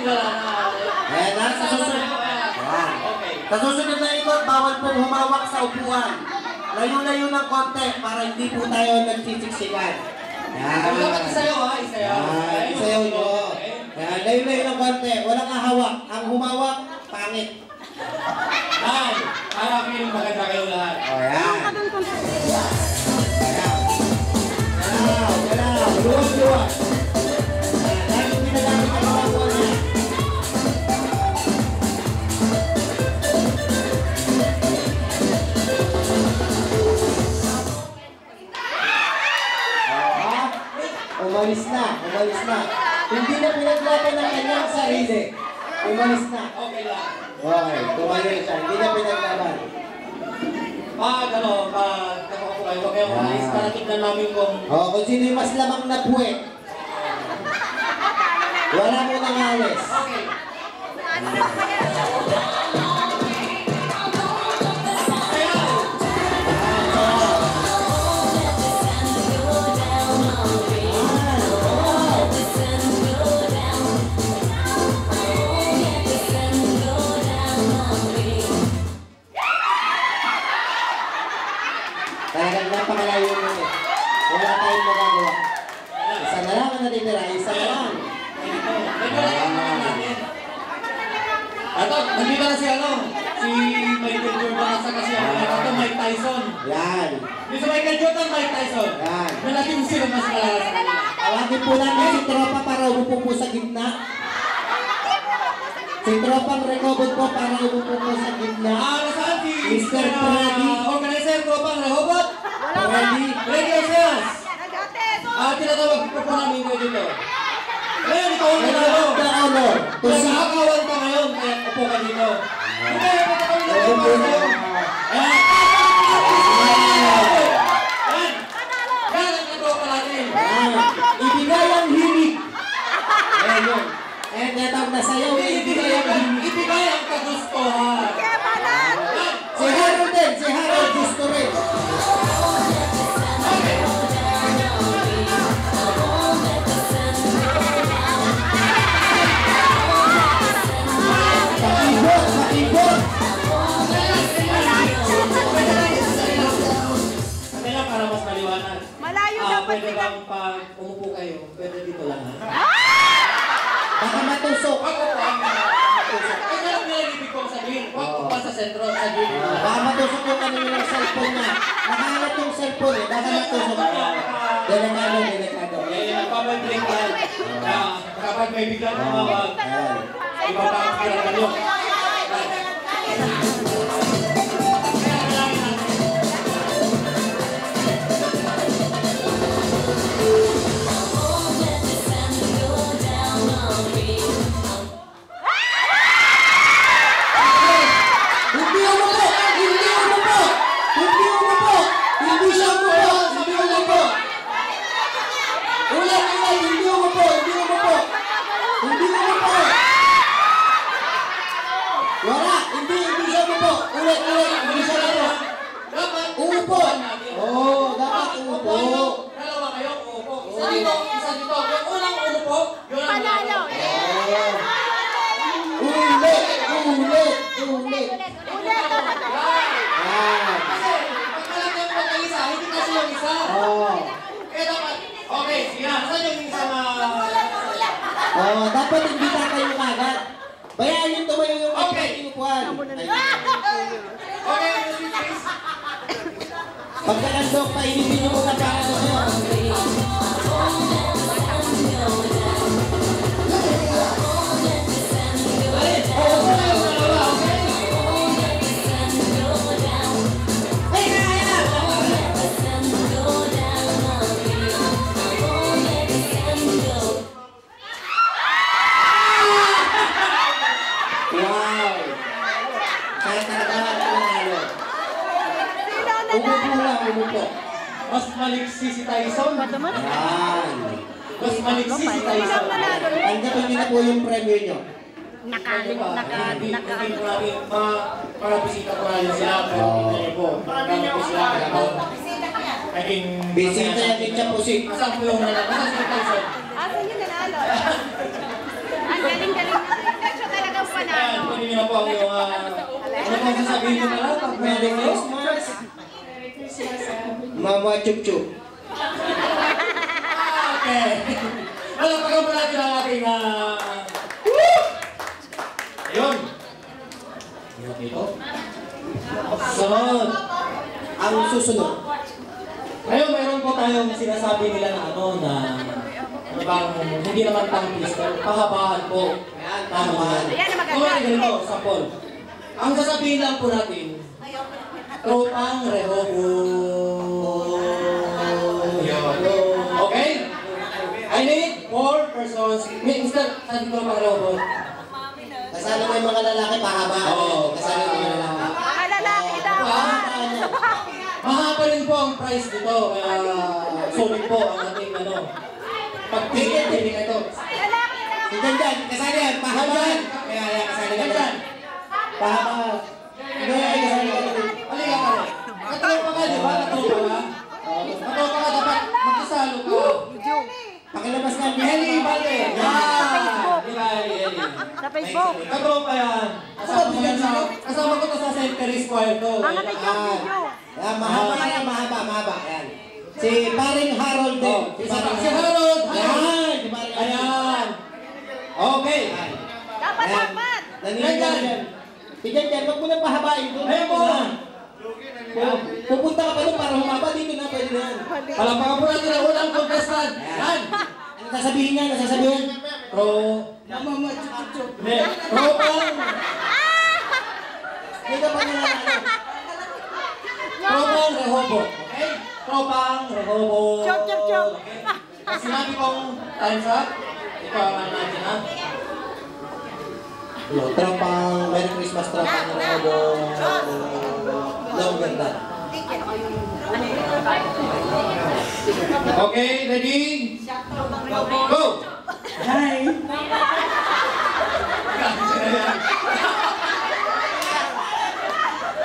wala na. Ayan na, sa susunod. Sa susunod na ikot, bawal pong humawak sa upuan. Layo-layo ng konti para hindi po tayo nagsisiksikan. Yan. Dapat isayaw ha, isayaw. Isayaw nyo. Yan, layo-layo ng konti. Walang ahawak. Ang humawak, pangit. Yan. Para feeling maganda kayo lahat. O yan. Galaw. Luwag-luwag. Yan, lagi pinagamit ang mga po niya. Umalis na. Hindi na pinaglaban ng kanyang sarili. Umalis na. Okay lang. Okay, tumayo siya. Hindi na pinaglaban. Pag nakaupo kayo, huwag kayong umalis para tignan namin kung... Kung sino yung mas lamang na puwet. Wala mo nang alis. Okay. Talagang napakalayo mo eh. Wala tayong magagawa. Isa na lang ang natitira. Isa na lang. Ito, nandito na si Michael Jordan at saka si Mike Tyson. Yan. Yung si Michael Jordan, Mike Tyson. Yan. Malaki yung sino mas malala sa kanila. Tawagin po namin si Tropa para umupo po sa gitna. Si Tropang Rehoboth po para umupo po sa gitna. Nasaan si Mr. Freddy. Organizer Tropang Rehoboth? Freddy. Freddy Oseas. Tinatawag po po namin kayo dito. Ngayon, ikaw ang nanalo. Nakakawan ka ngayon, kaya upo ka dito. Hindi, patapang na kayo mga kayo. Yan ang natropa natin. Ibigay ang hilig. Ayan yun. Netawag na sayaw. Ibigay ang kagustuhan. Si Harold din. Si Harold gusto rin. Pakibot. Kaya para mas maliwanag. Malayo dapat Pwede sila. bang pag umupo kayo, pwede dito lang ha? Baka matusok. Ay, kaya lang nila ibig kong sabihin. Huwag pa sa sentro, sa gilid. Baka matusok yung kanina ng cellphone niya. Nakahanap yung cellphone eh. Baka matusok. Delikado. Nagpapabrink yan. Kapag may biglang tumawag, iba pa ang kailangan nyo. Dapat hindi tayo agad. Bayaan yung tumayo yung inupuan. Okay, please. Pagkalandok, painipin nyo muna para sa iyo. Mas maliksi si Tyson. Yan. Mas maliksi si Tyson. Tanggapin nyo na po yung premyo nyo. Hindi po natin para bisita ko natin sila. Hindi po. Marami po sila. Naging Bisita natin siya po si... Asan po yung nanalo? Asan si Tyson? Asan yung nanalo? Ang galing-galing na. sasabihin mo na lang pag Merry meron mo. Christmas. Mama Chup Chup. Okay. Wala pa kang natin ang ating ayun. Ito. Sunod. Ang susunod. Ngayon, meron po tayong sinasabi nila na bang hindi naman tangkis, pero pahabahan po. Ayan, pahabahan. Ganito, sample. Ang sasabihin lang po natin, tropang rehobo. Okay? I need 4 persons. Mister, saan tropang rehobo? Kasama mo yung mga lalaki pahabahan. Oo. Kasama mo yung lalaki. Mga lalaki daw. Mahaba rin po ang price dito. Kaya solid po ang ating pagpili ito. Lalaki daw. Si Janjan, kasali yan, pahabahan. Kaya kasali ka dyan. Pahabahan. Hindi, kasali ka dyan. Halika ka rin. Katropa ka, di ba? Katropa ka? Katropa ka, dapat magkasalo ka. Pakilabas na. Heli, bale. Di ba, Heli? Sa Facebook. Katropa yan. Kasama ko to sa St. Teresa Choir to. Mga video. Yan, mahaba yan, mahaba. Yan. Si Paring Harold din. Si Harold. Yan. Si Paring Harold. Ayan. Okay. Dapat. Naniniwala yan. Si Janjan, wag mo nang pahabain doon. Ayun po. Pupunta ka pa doon para humaba dito na, pwede na yan. Palampakan po natin ang unang contestant. Yan. Ano sasabihin niya? Nasasabihin? Mama, chup. Tropang. Hindi ka pa nalala. Tropang rehobo. Okay? Tropang rehobo. Chup. Okay. Pag sinabi kong time's up, ikaw ang natin ha. Tropang, Merry Christmas, tropang Robo. Longer than. Okay, ready? Go! Hi!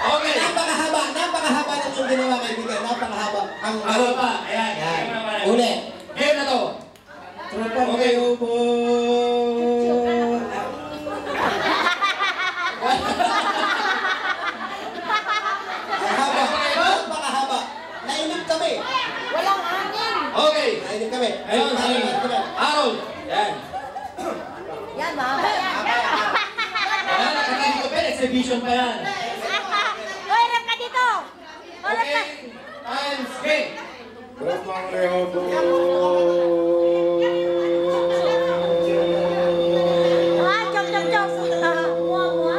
Okay. Napakahaba ng yung ginawa kaibigan. Napakahaba. Ang Ano pa? Ayan. Yan. Ulit. Game na to. Okay. Napakahaba. Nainip kami. Walang hangin. Okay. Nainip kami. Ayun, Harold. Yan. Yan, mahaba yan. Ayan, nakakali ko pa. Exhibition pa yan. Hoy, rap ka dito. Okay. Times game. Tropang Rehobo. Chop. Muha.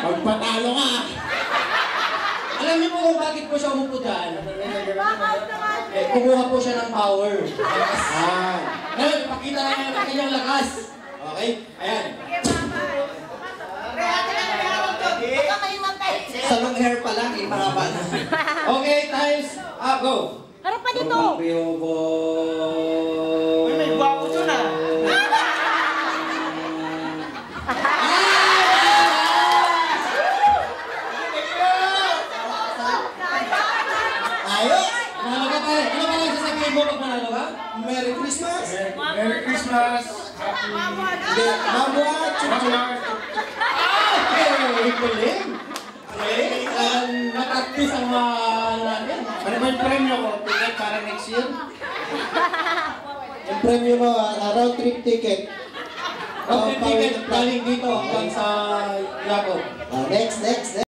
Magpatalo ka. Alam niyo po kung bakit po siya umupo dyan? Kumuha po siya ng power. Ngayon, ipakita na niya ang kanyang lakas. Okay? Ayan. Baka may matay. Sa long hair pa lang, mahaba na. Okay, times up, go. Harap pa dito. Uy, may gwapo dun ah. Ayos! Manalo ka pare. Ano ba lang sasabihin mo pag manalo ka? Merry Christmas! Merry Christmas. Hindi, Mamwa! Okay, galing. Okay, napractice ang mga ano natin. Ano ba yung premyo ko? Ticket para next year? Yung premyo mo, road trip ticket. Road trip ticket galing dito hanggang sa Yakob. Next.